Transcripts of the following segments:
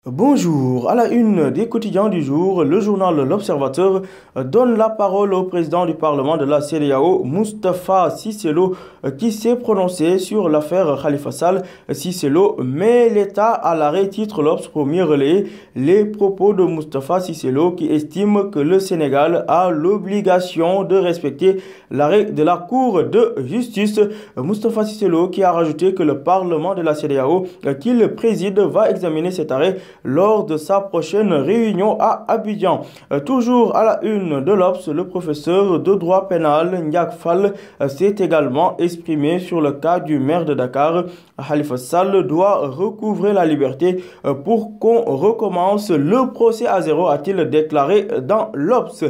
Bonjour, à la une des quotidiens du jour, le journal L'Observateur donne la parole au président du Parlement de la CEDEAO, Moustapha Cissé Lo, qui s'est prononcé sur l'affaire Khalifa Sall. Cissé Lo met l'État à l'arrêt, titre l'Obs, premier relais. Les propos de Moustapha Cissé Lo qui estime que le Sénégal a l'obligation de respecter l'arrêt de la Cour de justice. Moustapha Cissé Lo qui a rajouté que le Parlement de la CEDEAO qu'il préside va examiner cet arrêt lors de sa prochaine réunion à Abidjan. Toujours à la une de l'Obs, le professeur de droit pénal Ndiak Fall s'est également exprimé sur le cas du maire de Dakar. Khalifa Sall doit recouvrer la liberté pour qu'on recommence le procès à zéro, a-t-il déclaré dans l'Obs.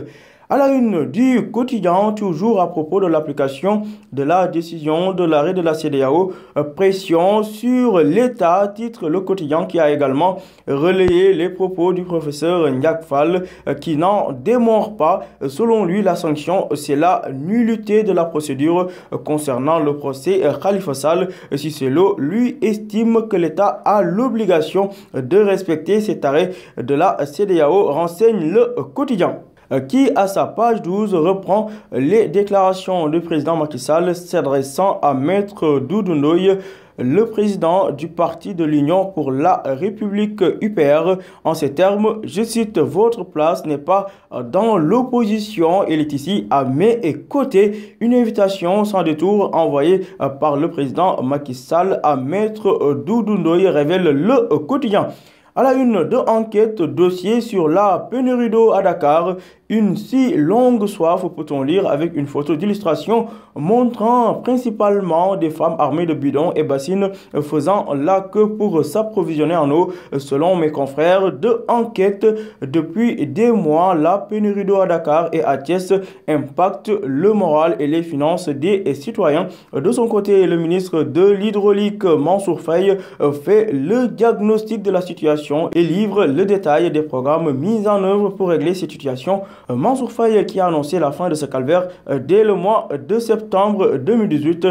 À la une du quotidien, toujours à propos de l'application de la décision de l'arrêt de la CEDEAO, pression sur l'État, titre le quotidien qui a également relayé les propos du professeur Ndiak Fall qui n'en démord pas. Selon lui, la sanction, c'est la nullité de la procédure concernant le procès Khalifa Sall. Cissé Lo, lui, estime que l'État a l'obligation de respecter cet arrêt de la CEDEAO, renseigne le quotidien qui, à sa page 12, reprend les déclarations du président Macky Sall s'adressant à Maître Doudou Ndoye, le président du parti de l'Union pour la République UPR. En ces termes, je cite: « Votre place n'est pas dans l'opposition, elle est ici à mes côtés ». Une invitation sans détour envoyée par le président Macky Sall à Maître Doudou Ndoye, révèle le quotidien. À la une de Enquête, dossier sur la pénurie d'eau à Dakar. Une si longue soif, peut-on lire, avec une photo d'illustration montrant principalement des femmes armées de bidons et bassines faisant la queue pour s'approvisionner en eau. Selon mes confrères de Enquête, depuis des mois, la pénurie d'eau à Dakar et à Thiès impacte le moral et les finances des citoyens. De son côté, le ministre de l'Hydraulique, Mansour Faye, fait le diagnostic de la situation et livre le détail des programmes mis en œuvre pour régler cette situation. Mansour Faye qui a annoncé la fin de ce calvaire dès le mois de septembre 2018.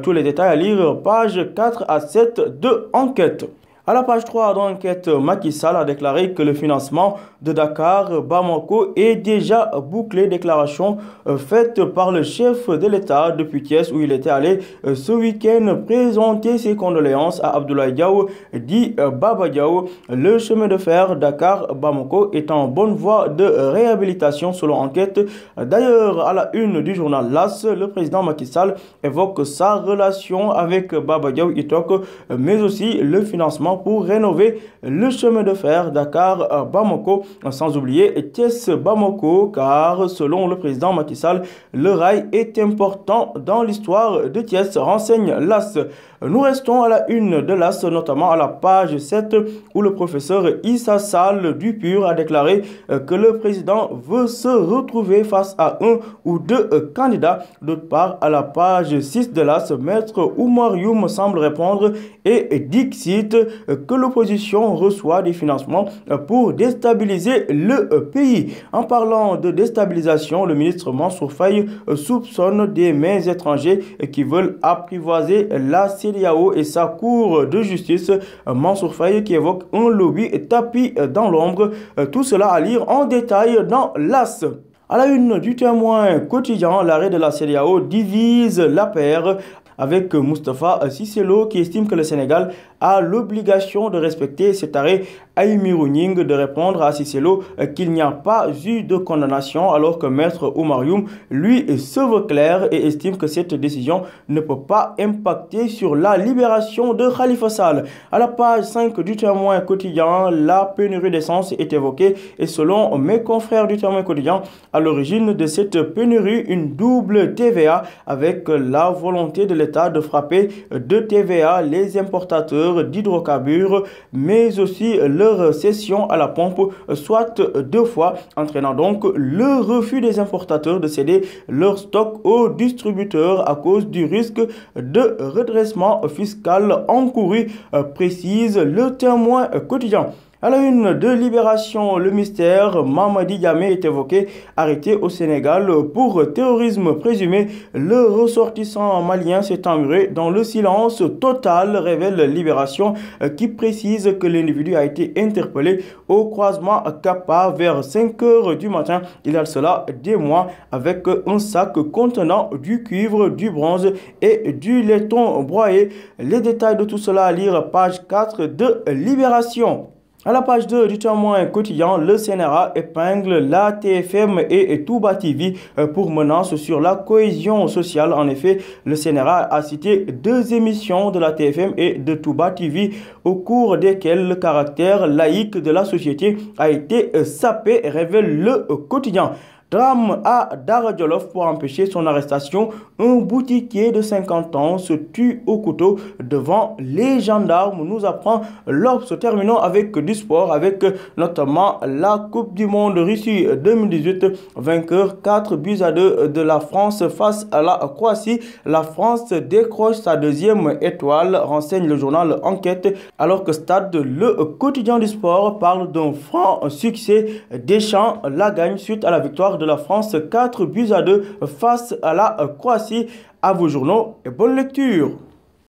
Tous les détails à lire, pages 4 à 7 de Enquête. À la page 3 d'Enquête, Macky Sall a déclaré que le financement de Dakar-Bamako est déjà bouclé. Déclaration faite par le chef de l'État depuis Thiès où il était allé ce week-end présenter ses condoléances à Abdoulaye Diaw, dit Baba Diaw. Le chemin de fer Dakar-Bamako est en bonne voie de réhabilitation selon Enquête. D'ailleurs, à la une du journal LAS, le président Macky Sall évoque sa relation avec Baba Diaw Itok, mais aussi le financement pour rénover le chemin de fer Dakar-Bamako, sans oublier Thiès-Bamako, car selon le président Macky Sall, le rail est important dans l'histoire de Thiès, renseigne l'AS. Nous restons à la une de l'AS, notamment à la page 7, où le professeur Issa Sall du PUR a déclaré que le président veut se retrouver face à un ou deux candidats. D'autre part, à la page 6 de l'AS, Maître Oumar Youm semble répondre et dixit que l'opposition reçoit des financements pour déstabiliser le pays. En parlant de déstabilisation, le ministre Mansour Faye soupçonne des mains étrangers qui veulent apprivoiser la CEDEAO et sa cour de justice. Mansour Faye qui évoque un lobby tapis dans l'ombre. Tout cela à lire en détail dans l'AS. À la une du Témoin quotidien, l'arrêt de la CEDEAO divise l'APR avec Moustapha Cissé Lo qui estime que le Sénégal a l'obligation de respecter cet arrêt. Aïmirou Ning de répondre à Cissé Lo qu'il n'y a pas eu de condamnation, alors que Maître Oumar Youm, lui, se veut clair et estime que cette décision ne peut pas impacter sur la libération de Khalifa Sall. À la page 5 du Témoin quotidien, la pénurie d'essence est évoquée et selon mes confrères du Témoin quotidien, à l'origine de cette pénurie, une double TVA avec la volonté de l'État de frapper de TVA les importateurs d'hydrocarbures, mais aussi leur cession à la pompe, soit deux fois, entraînant donc le refus des importateurs de céder leur stock aux distributeurs à cause du risque de redressement fiscal encouru, précise le Témoin quotidien. À la une de Libération, le mystère, Mamadi Diamé est évoqué, arrêté au Sénégal pour terrorisme présumé. Le ressortissant malien s'est englué dans le silence total, révèle Libération, qui précise que l'individu a été interpellé au croisement Kappa vers 5 heures du matin. Il y a cela des mois avec un sac contenant du cuivre, du bronze et du laiton broyé. Les détails de tout cela à lire page 4 de Libération. À la page 2 du Témoin quotidien, le CNRA épingle la TFM et Touba TV pour menaces sur la cohésion sociale. En effet, le CNRA a cité 2 émissions de la TFM et de Touba TV au cours desquelles le caractère laïque de la société a été sapé, révèle le quotidien. Drame à Dara Djolof pour empêcher son arrestation. Un boutiquier de 50 ans se tue au couteau devant les gendarmes, nous apprend l'Obs. Terminons avec du sport, avec notamment la Coupe du Monde Russie 2018. Vainqueur 4-2 de la France face à la Croatie. La France décroche sa 2e étoile, renseigne le journal Enquête, alors que Stade, le quotidien du sport, parle d'un franc succès. Deschamps la gagne suite à la victoire de la France 4-2 face à la Croatie. À vos journaux et bonne lecture.